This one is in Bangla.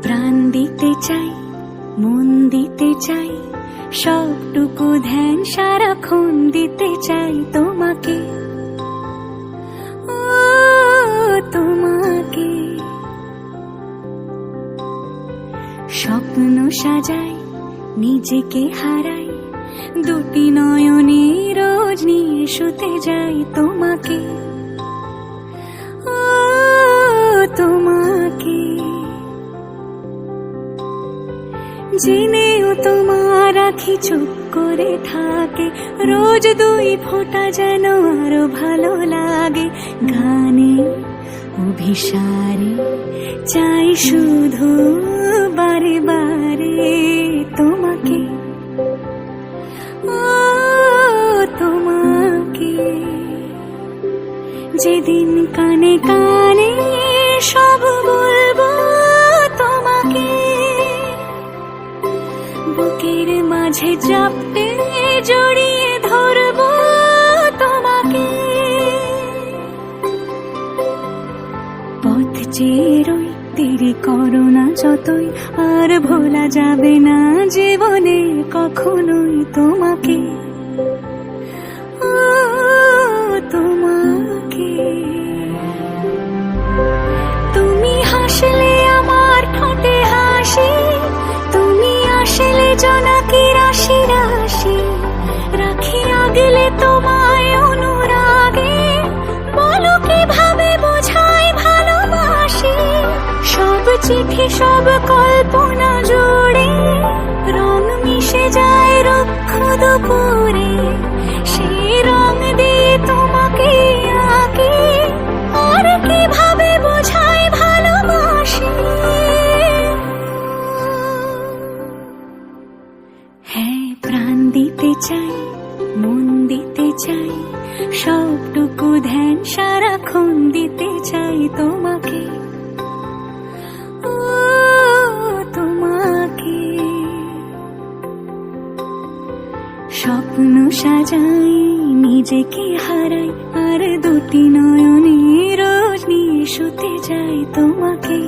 প্রাণ দিতে চাই, মন দিতে চাই, সবটুকু ধ্যান সারাক্ষণ দিতে চাই তোমাকে, ও তোমাকে। স্বপ্ন সাজাই, নিজেকে হারাই, দুটি নয়নে রোজ নিয়ে শুতে যাই তোমাকে, ও তোমাকে। জেনেও তোমার আখি চুপ করে থাকে, রোজ দুই ফোঁটা যেন আরো ভালো লাগে। গানে অভিসারে চাই শুধু বারে বারে তোমাকে, ও তোমাকে। যেদিন কানে কানে সব বলবো তোমাকে, বুকের মাঝে চাপতে জড়িয়ে ধরবো তোমাকে। পথ চেয়ে রই, দেরি করো না যতই, আর ভোলা যাবে না জীবনে কখনোই তোমাকে, ও তোমাকে। তুমি হাসলে আমার ঠোঁটে হাসি, তুমি আসলে জোনাকি রাশি রাশি, রাখি আগলে তোমায় অনুরাগে, বলো কিভাবে বোঝাই ভালোবাসি। সব চিঠি সব কল্পনা জুড়ে রং মিশে যায় রুক্ষ দুপুরে, সেই রং দিয়ে তোমাকে আঁকি, আর কিভাবে বোঝাই ভালোবাসি। হ্যাঁ, প্রাণ দিতে চাই, মন দিতে চাই, সবটুকু ধ্যান সারাক্ষণ দিতে চাই তোমাকে, ও তোমাকে। স্বপ্ন সাজাই, নিজেকে হারাই, আর দুটি নয়নে রোজ নিয়ে শুতে যাই তোমাকে।